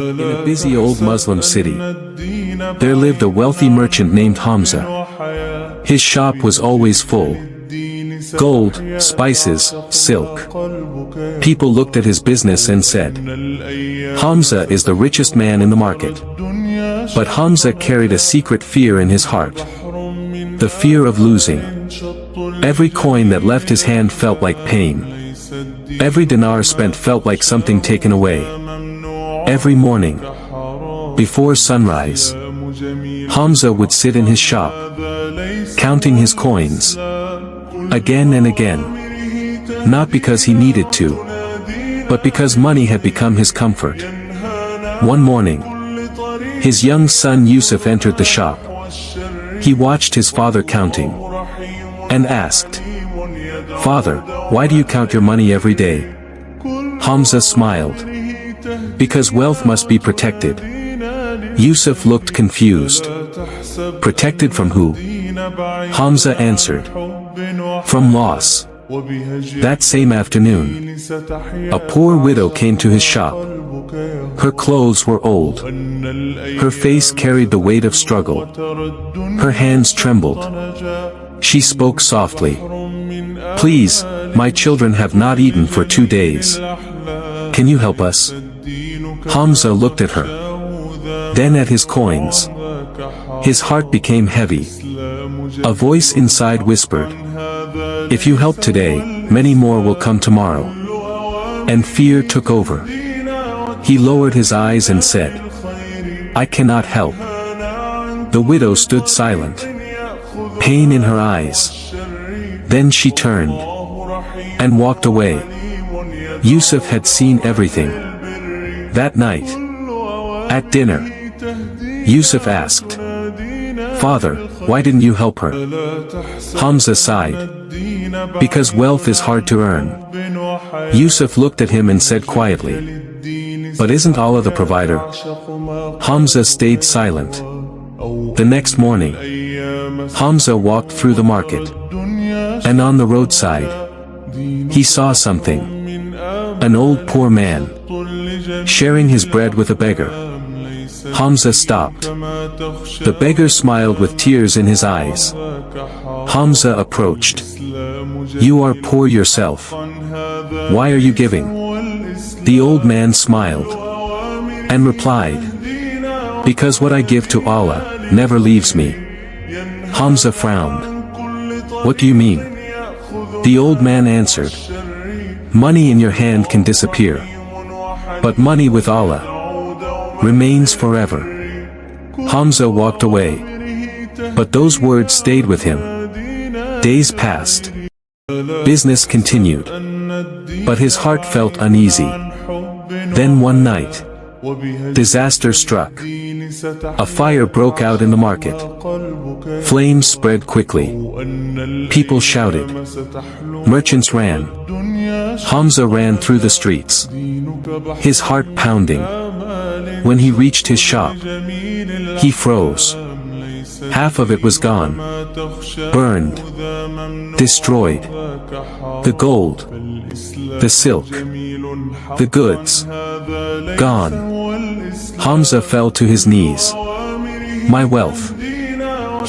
In a busy old Muslim city, there lived a wealthy merchant named Hamza. His shop was always full. Gold, spices, silk. People looked at his business and said, "Hamza is the richest man in the market." But Hamza carried a secret fear in his heart. The fear of losing. Every coin that left his hand felt like pain. Every dinar spent felt like something taken away. Every morning, before sunrise, Hamza would sit in his shop, counting his coins, again and again. Not because he needed to, but because money had become his comfort. One morning, his young son Yusuf entered the shop. He watched his father counting, and asked, "Father, why do you count your money every day?" Hamza smiled. "Because wealth must be protected." Yusuf looked confused. "Protected from who?" Hamza answered, "From loss." That same afternoon, a poor widow came to his shop. Her clothes were old. Her face carried the weight of struggle. Her hands trembled. She spoke softly. "Please, my children have not eaten for 2 days. Can you help us?" Hamza looked at her, then at his coins. His heart became heavy. A voice inside whispered, "If you help today, many more will come tomorrow." And fear took over. He lowered his eyes and said, "I cannot help." The widow stood silent, pain in her eyes. Then she turned and walked away. Yusuf had seen everything. That night, at dinner, Yusuf asked, "Father, why didn't you help her?" Hamza sighed. "Because wealth is hard to earn." Yusuf looked at him and said quietly, "But isn't Allah the provider?" Hamza stayed silent. The next morning, Hamza walked through the market, and on the roadside, he saw something. An old poor man, sharing his bread with a beggar. Hamza stopped. The beggar smiled with tears in his eyes. Hamza approached. "You are poor yourself. Why are you giving?" The old man smiled and replied, "Because what I give to Allah never leaves me." Hamza frowned. "What do you mean?" The old man answered, "Money in your hand can disappear, but money with Allah remains forever." Hamza walked away, but those words stayed with him. Days passed. Business continued, but his heart felt uneasy. Then one night, disaster struck. A fire broke out in the market. Flames spread quickly. People shouted. Merchants ran. Hamza ran through the streets, his heart pounding. When he reached his shop, he froze. Half of it was gone, burned, destroyed. The gold, the silk, the goods, gone. Hamza fell to his knees. "My wealth,"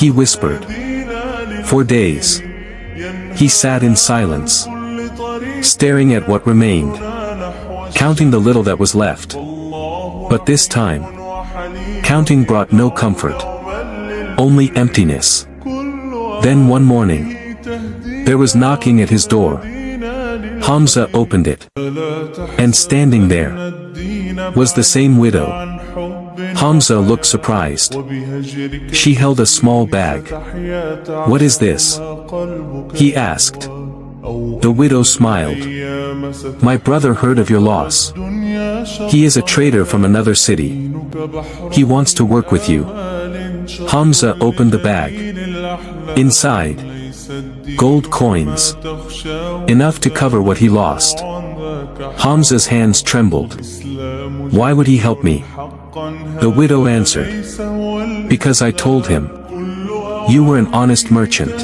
he whispered. For days, he sat in silence, staring at what remained, counting the little that was left. But this time, counting brought no comfort, only emptiness. Then one morning, there was knocking at his door. Hamza opened it, and standing there was the same widow. Hamza looked surprised. She held a small bag. "What is this?" he asked. The widow smiled. "My brother heard of your loss. He is a trader from another city. He wants to work with you." Hamza opened the bag. Inside, gold coins, enough to cover what he lost. Hamza's hands trembled. "Why would he help me?" The widow answered, "Because I told him you were an honest merchant."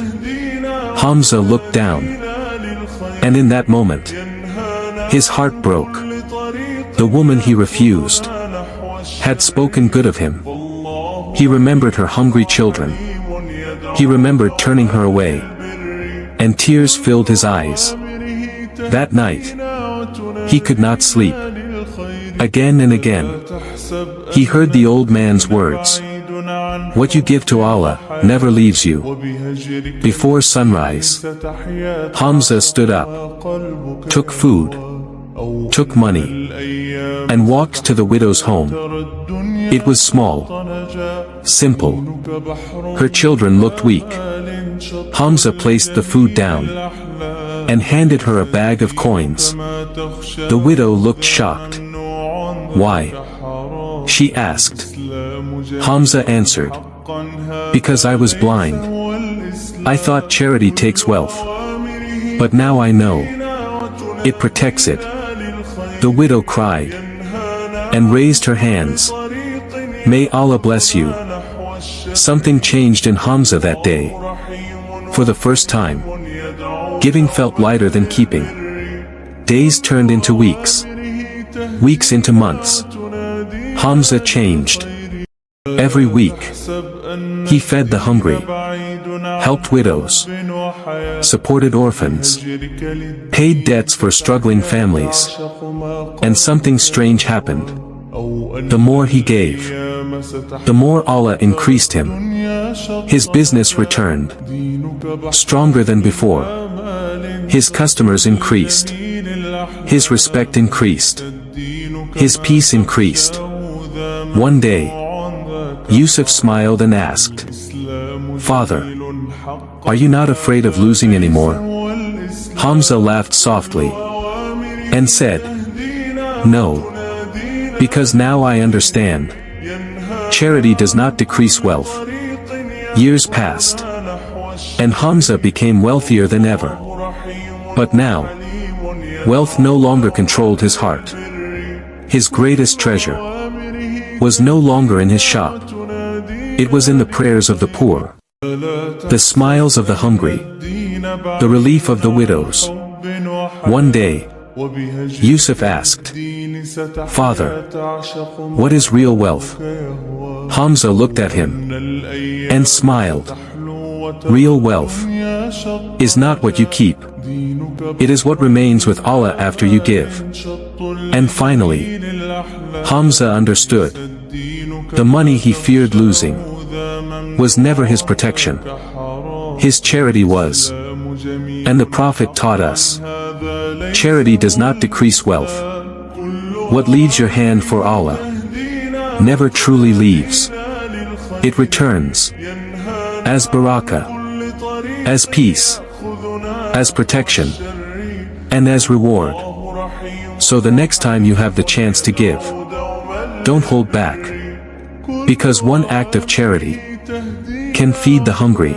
Hamza looked down, and in that moment, his heart broke. The woman he refused had spoken good of him. He remembered her hungry children. He remembered turning her away. And tears filled his eyes. That night, he could not sleep. Again and again, he heard the old man's words. What you give to Allah never leaves you. Before sunrise, Hamza stood up, took food, took money, and walked to the widow's home. It was small, simple. Her children looked weak. Hamza placed the food down and handed her a bag of coins. The widow looked shocked. Why? She asked. Hamza answered, because I was blind. I thought charity takes wealth. But now I know. It protects it. The widow cried and raised her hands. May Allah bless you. Something changed in Hamza that day. For the first time, giving felt lighter than keeping. Days turned into weeks. Weeks into months. Hamza changed. Every week, he fed the hungry, helped widows, supported orphans, paid debts for struggling families. And something strange happened. The more he gave, the more Allah increased him. His business returned, stronger than before. His customers increased. His respect increased. His peace increased. One day, Yusuf smiled and asked, Father, are you not afraid of losing anymore? Hamza laughed softly and said, No, because now I understand. Charity does not decrease wealth. Years passed, and Hamza became wealthier than ever. But now, wealth no longer controlled his heart. His greatest treasure was no longer in his shop. It was in the prayers of the poor, the smiles of the hungry, the relief of the widows. One day, Yusuf asked, Father, what is real wealth? Hamza looked at him and smiled. Real wealth is not what you keep. It is what remains with Allah after you give. And finally, Hamza understood. The money he feared losing was never his protection. His charity was. And the Prophet taught us, charity does not decrease wealth. What leaves your hand for Allah never truly leaves. It returns as barakah, as peace, as protection, and as reward. So the next time you have the chance to give, don't hold back. Because one act of charity can feed the hungry,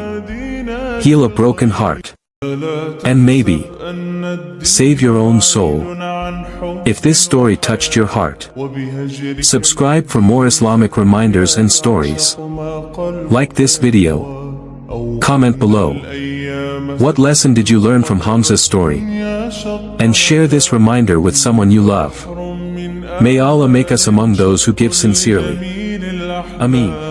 heal a broken heart, and maybe save your own soul. If this story touched your heart, subscribe for more Islamic reminders and stories. Like this video. Comment below. What lesson did you learn from Hamza's story? And share this reminder with someone you love. May Allah make us among those who give sincerely. Ameen.